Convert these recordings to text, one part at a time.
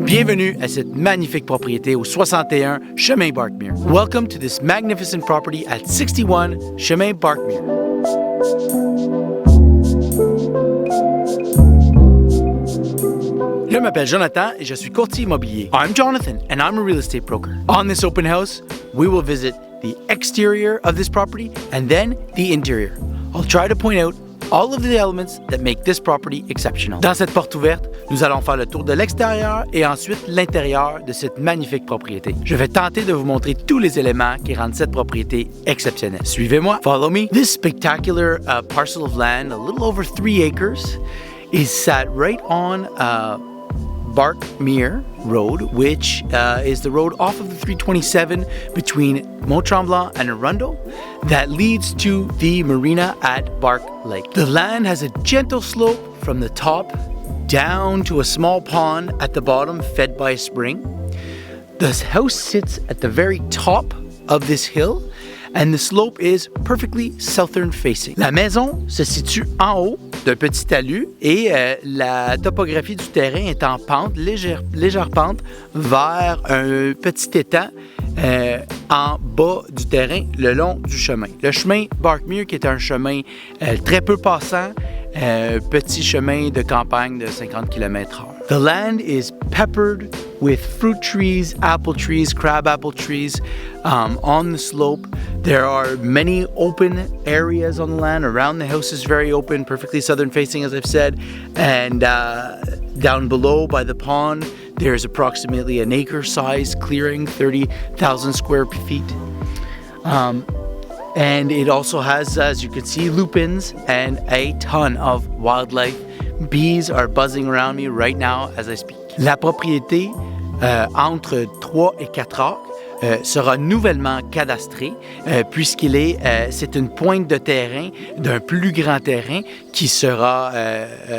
Bienvenue à cette magnifique propriété au 61 chemin Barkmere. Welcome to this magnificent property at 61 chemin Barkmere. Je m'appelle Jonathan et je suis courtier immobilier. I'm Jonathan and I'm a real estate broker. On this open house, we will visit the exterior of this property and then the interior. I'll try to point out all of the elements that make this property exceptional. Dans cette porte ouverte, nous allons faire le tour de l'extérieur et ensuite l'intérieur de cette magnifique propriété. Je vais tenter de vous montrer tous les éléments qui rendent cette propriété exceptionnelle. Suivez-moi, follow me. This spectacular parcel of land, a little over 3 acres, is sat right on Barkmere Road, which is the road off of the 327 between Mont-Tremblant and Arundel that leads to the marina at Bark Lake. The land has a gentle slope from the top down to a small pond at the bottom fed by a spring. The house sits at the very top of this hill and the slope is perfectly southern facing. La maison se situe en haut d'un petit talus et la topographie du terrain est en pente, légère pente, vers un petit étang en bas du terrain le long du chemin. Le chemin Barkmere qui est un chemin très peu passant, petit chemin de campagne de 50 km/h. The land is peppered with fruit trees, apple trees, crab apple trees on the slope. There are many open areas on the land. Around the house is very open, perfectly southern facing, as I've said. And down below by the pond, there's approximately an acre-sized clearing, 30,000 square feet. And it also has, as you can see, lupins and a ton of wildlife. Bees are buzzing around me right now as I speak. La propriété entre 3 et 4 acres sera nouvellement cadastrée c'est une pointe de terrain d'un plus grand terrain qui sera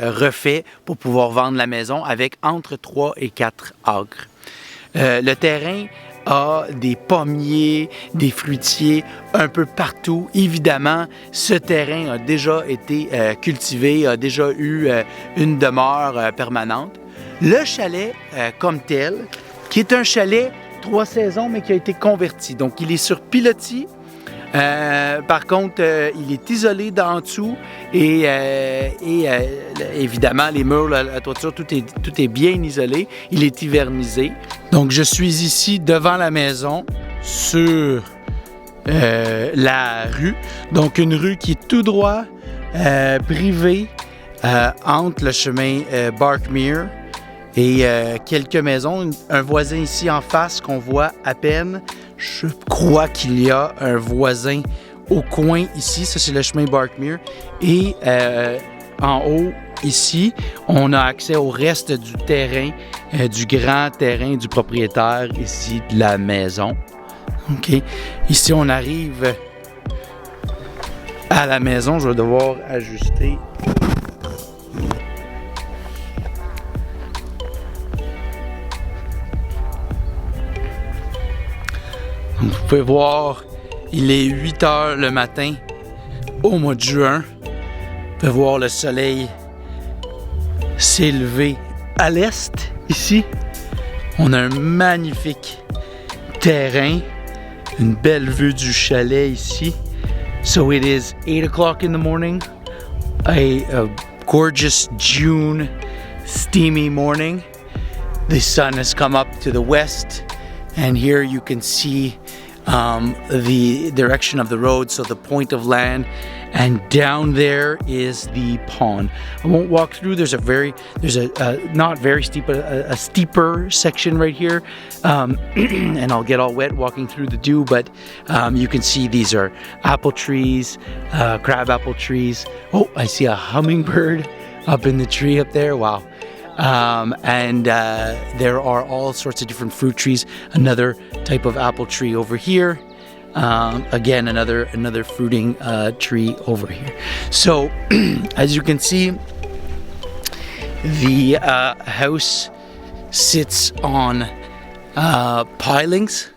refait pour pouvoir vendre la maison avec entre 3 et 4 acres. Le terrain a des pommiers, des fruitiers un peu partout. Évidemment, ce terrain a déjà été cultivé, a déjà eu une demeure permanente. Le chalet comme tel, qui est un chalet 3 saisons, mais qui a été converti. Donc, il est sur pilotis. Par contre, il est isolé d'en dessous et évidemment, les murs, la toiture, tout est bien isolé. Il est hivernisé. Donc, je suis ici devant la maison sur la rue. Donc, une rue qui est tout droit, privée, entre le chemin Barkmere et quelques maisons. Un voisin ici en face qu'on voit à peine. Je crois qu'il y a un voisin au coin ici. Ça, c'est le chemin Barkmere. Et en haut, ici, on a accès au reste du terrain, du grand terrain du propriétaire ici de la maison. OK. Ici, on arrive à la maison. Je vais devoir ajuster. Vous pouvez voir, il est 8 heures le matin au mois de juin. Vous pouvez voir le soleil s'élever à l'est ici. On a un magnifique terrain, une belle vue du chalet ici. So it is 8 o'clock in the morning, a gorgeous June steamy morning. The sun has come up to the west. And here you can see the direction of the road, so the point of land, and down there is the pond. I won't walk through. There's a not very steep, but a steeper section right here, and I'll get all wet walking through the dew. But you can see these are apple trees, crab apple trees. Oh, I see a hummingbird up in the tree up there. Wow. And there are all sorts of different fruit trees. Another type of apple tree over here. Again, another fruiting tree over here. So, as you can see, the house sits on pilings.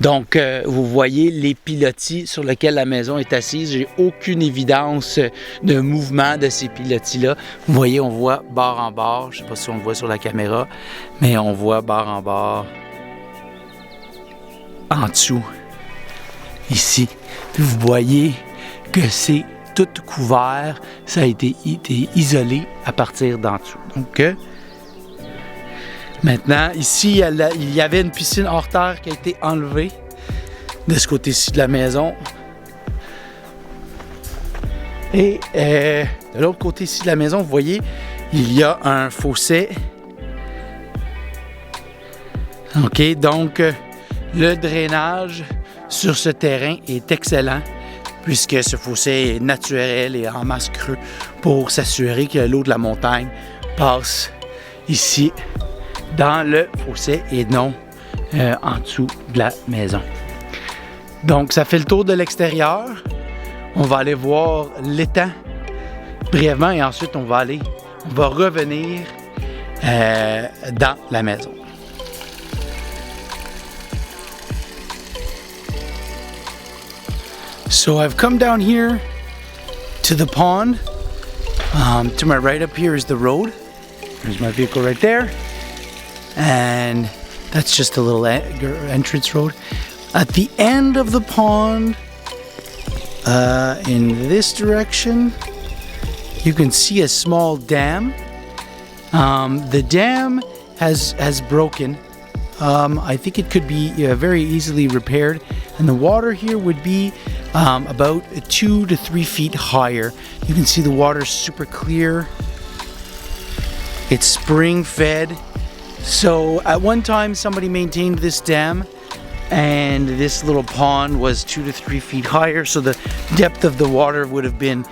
Donc, vous voyez les pilotis sur lesquels la maison est assise. J'ai aucune évidence de mouvement de ces pilotis-là. Vous voyez, on voit bord en bord. Je ne sais pas si on le voit sur la caméra, mais on voit bord en bord en dessous, ici. Puis vous voyez que c'est tout couvert. Ça a été isolé à partir d'en dessous. Donc, maintenant, ici, il y avait une piscine hors terre qui a été enlevée de ce côté-ci de la maison. Et de l'autre côté-ci de la maison, vous voyez, il y a un fossé. OK, donc le drainage sur ce terrain est excellent puisque ce fossé est naturel et en masse creux pour s'assurer que l'eau de la montagne passe ici dans le fossé et non en dessous de la maison. Donc, ça fait le tour de l'extérieur. On va aller voir l'étang brièvement et ensuite on va revenir dans la maison. So I've come down here to the pond. To my right up here is the road. There's my vehicle right there. And that's just a little entrance road. At the end of the pond, in this direction, you can see a small dam. The dam has broken. I think it could be very easily repaired, and the water here would be about 2 to 3 feet higher. You can see the water's super clear. It's spring fed. So at one time somebody maintained this dam and this little pond was 2 to 3 feet higher, so the depth of the water would have been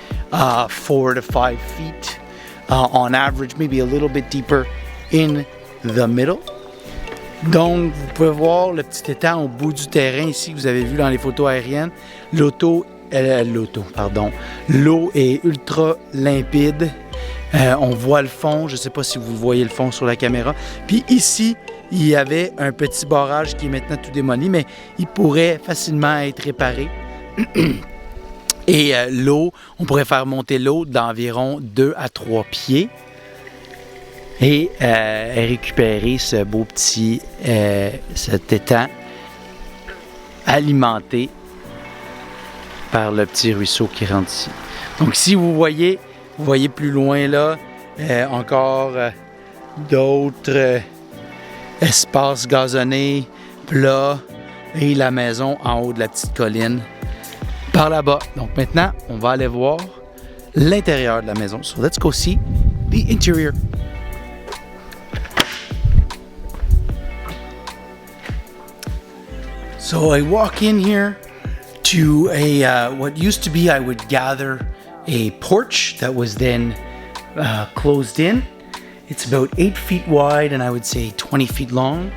4 to 5 feet on average, maybe a little bit deeper in the middle. Donc vous pouvez voir le petit étang au bout du terrain ici que vous avez vu dans les photos aériennes. L'eau est ultra limpide. On voit le fond, je ne sais pas si vous voyez le fond sur la caméra. Puis ici, il y avait un petit barrage qui est maintenant tout démoli, mais il pourrait facilement être réparé. Et l'eau, on pourrait faire monter l'eau d'environ 2 à 3 pieds et récupérer ce beau petit cet étang alimenté par le petit ruisseau qui rentre ici. Donc si vous voyez plus loin là, encore d'autres espaces gazonnés, plats et la maison en haut de la petite colline par là-bas. Donc maintenant, on va aller voir l'intérieur de la maison. So let's go see the interior. So I walk in here to a what used to be, I would gather, a porch that was then closed in. It's about 8 feet wide and I would say 20 feet long.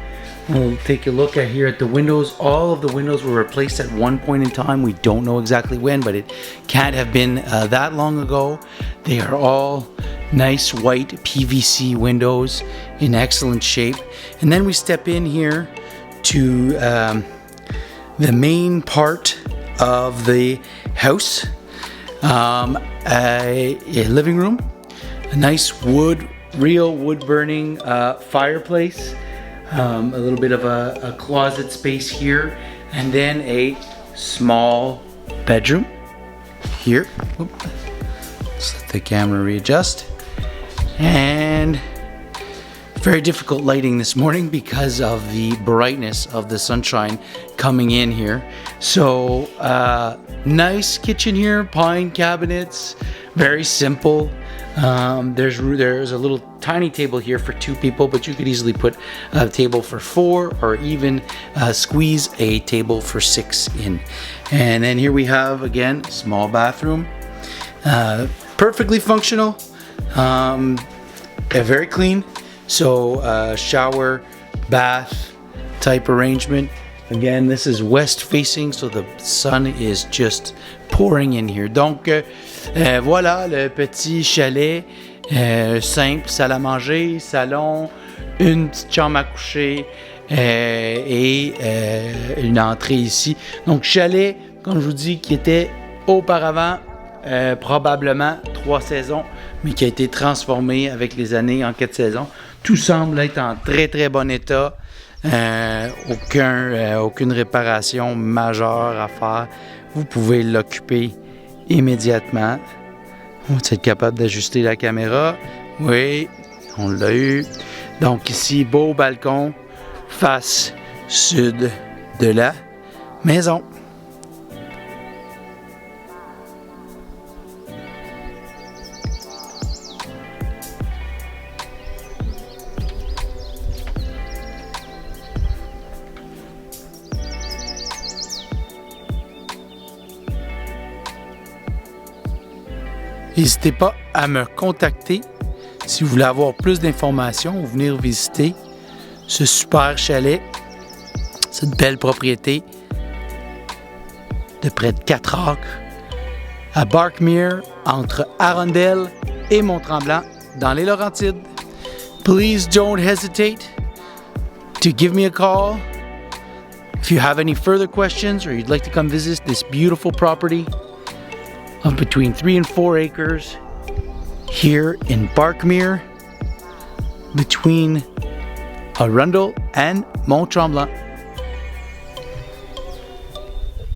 We'll take a look at here at the windows. All of the windows were replaced at one point in time. We don't know exactly when, but it can't have been that long ago. They are all nice white PVC windows in excellent shape. And then we step in here to the main part of the house. A living room, a nice real wood burning fireplace, a little bit of a closet space here, and then a small bedroom here. Let's let the camera readjust. And very difficult lighting this morning because of the brightness of the sunshine coming in here. So nice kitchen here, pine cabinets, very simple. There's a little tiny table here for 2 people, but you could easily put a table for 4 or even squeeze a table for 6 in. And then here we have, again, small bathroom. Perfectly functional, very clean. So shower, bath type arrangement. Again, this is west facing, so the sun is just pouring in here. Donc voilà le petit chalet simple, salle à manger, salon, une petite chambre à coucher, et une entrée ici. Donc, chalet, comme je vous dis, qui était auparavant probablement 3 saisons, mais qui a été transformé avec les années en 4 saisons. Tout semble être en très très bon état. Aucune réparation majeure à faire. Vous pouvez l'occuper immédiatement. Vous êtes capable d'ajuster la caméra. Oui, on l'a eu. Donc ici, beau balcon, face sud de la maison. N'hésitez pas à me contacter si vous voulez avoir plus d'informations ou venir visiter ce super chalet, cette belle propriété de près de 4 acres à Barkmere, entre Arundel et Mont-Tremblant, dans les Laurentides. Please don't hesitate to give me a call if you have any further questions or you'd like to come visit this beautiful property of between 3 and 4 acres here in Barkmere between Arundel and Mont-Tremblant.